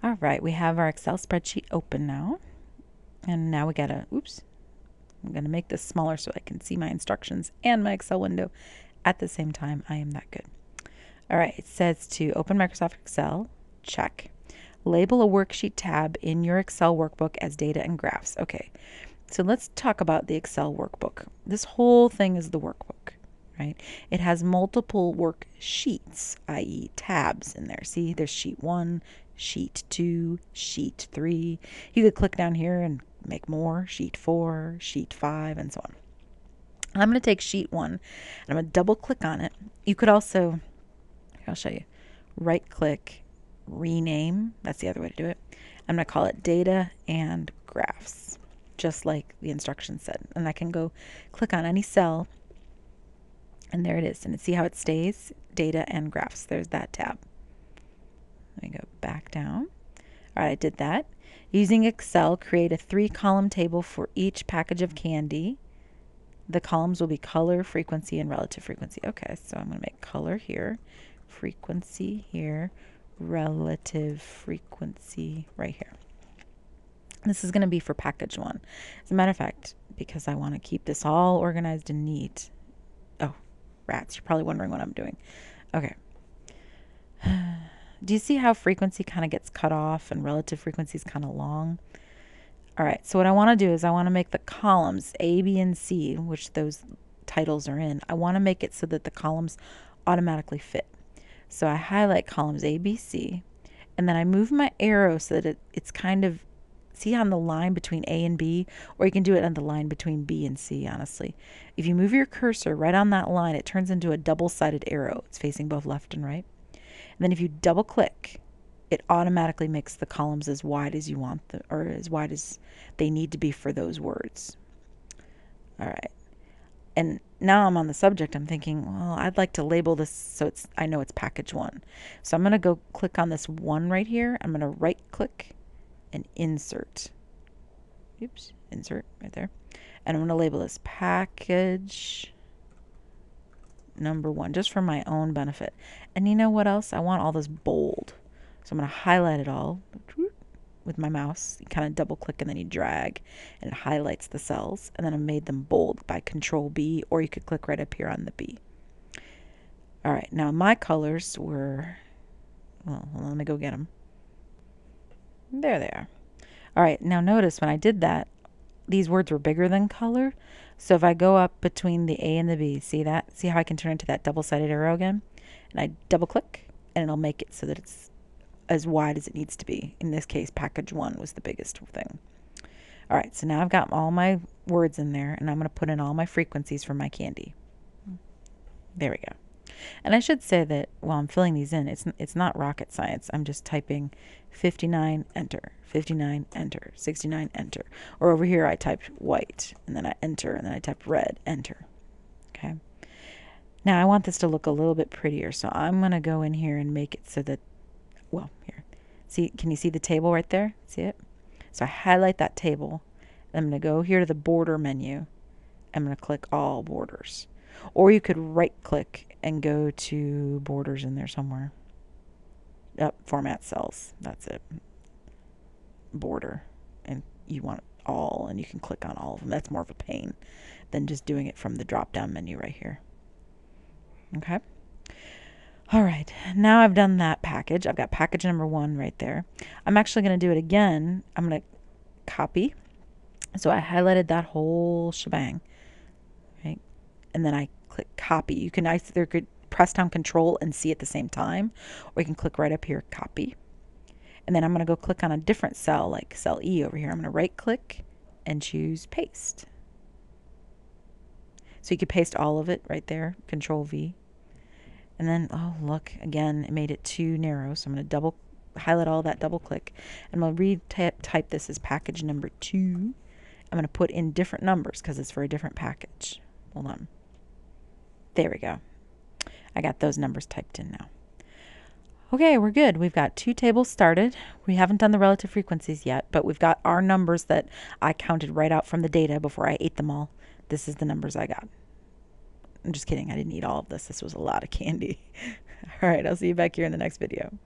All right, we have our Excel spreadsheet open now. And now we gotta, oops, I'm gonna make this smaller so I can see my instructions and my Excel window at the same time. I am that good. All right, it says to open Microsoft Excel, check. Label a worksheet tab in your Excel workbook as data and graphs. Okay, so let's talk about the Excel workbook. This whole thing is the workbook, right? It has multiple worksheets, i.e. tabs in there. See, there's sheet 1, sheet 2, sheet 3. You could click down here and make more, sheet 4, sheet 5, and so on. I'm going to take sheet 1 and I'm going to double click on it. You could also, I'll show you, right click, rename. That's the other way to do it. I'm going to call it data and graphs, just like the instructions said. And I can go click on any cell, and there it is. And see how it stays? Data and graphs. There's that tab. Let me go back down. All right, I did that. Using Excel, create a 3-column table for each package of candy. The columns will be color, frequency, and relative frequency. Okay, so I'm going to make color here, frequency here, relative frequency right here. This is going to be for package 1. As a matter of fact, because I want to keep this all organized and neat. Oh, rats, you're probably wondering what I'm doing. Okay. Do you see how frequency kind of gets cut off and relative frequency is kind of long? All right, so what I want to do is I want to make the columns A, B, and C, which those titles are in, I want to make it so that the columns automatically fit. So I highlight columns A, B, C, and then I move my arrow so that it's kind of, see on the line between A and B, or you can do it on the line between B and C, honestly. If you move your cursor right on that line, it turns into a double-sided arrow. It's facing both left and right. And then if you double click, it automatically makes the columns as wide as you want them, or as wide as they need to be for those words. All right. And now I'm on the subject. I'm thinking, well, I'd like to label this so I know it's package 1. So I'm going to go click on this 1 right here. I'm going to right click and insert. Oops, insert right there. And I'm going to label this package number 1, just for my own benefit. And you know what else? I want all this bold. So I'm going to highlight it all with my mouse. You kind of double click and then you drag and it highlights the cells. And then I made them bold by Control B, or you could click right up here on the B. All right, now my colors were, well, let me go get them. There they are. All right, now notice when I did that, these words were bigger than color. So if I go up between the A and the B, see that? See how I can turn into that double-sided arrow again? And I double click and it'll make it so that it's as wide as it needs to be. In this case, package 1 was the biggest thing. All right, so now I've got all my words in there, and I'm going to put in all my frequencies for my candy. There we go. And I should say that while I'm filling these in, it's not rocket science. I'm just typing 59, enter, 59, enter, 69, enter. Or over here, I typed white, and then I enter, and then I typed red, enter. Okay. Now I want this to look a little bit prettier, so I'm going to go in here and make it so that, well, here. See, can you see the table right there? See it? So I highlight that table. I'm going to go here to the border menu. I'm going to click all borders. Or you could right click and go to borders in there somewhere. Yep, format cells. That's it. Border. And you want all, and you can click on all of them. That's more of a pain than just doing it from the drop down menu right here. Okay. All right, now I've done that package. I've got package number 1 right there. I'm actually going to do it again. I'm going to copy. So I highlighted that whole shebang, right? And then I click copy. You can either press down Control and see at the same time, or you can click right up here, copy. And then I'm going to go click on a different cell, like cell E over here. I'm going to right click and choose paste. So you could paste all of it right there, Control V. And then, oh, look, again, it made it too narrow. So I'm going to highlight all that, double click. And I'm going to type this as package number 2. I'm going to put in different numbers because it's for a different package. Hold on. There we go. I got those numbers typed in now. Okay, we're good. We've got 2 tables started. We haven't done the relative frequencies yet, but we've got our numbers that I counted right out from the data before I ate them all. This is the numbers I got. I'm just kidding. I didn't eat all of this. This was a lot of candy. All right, I'll see you back here in the next video.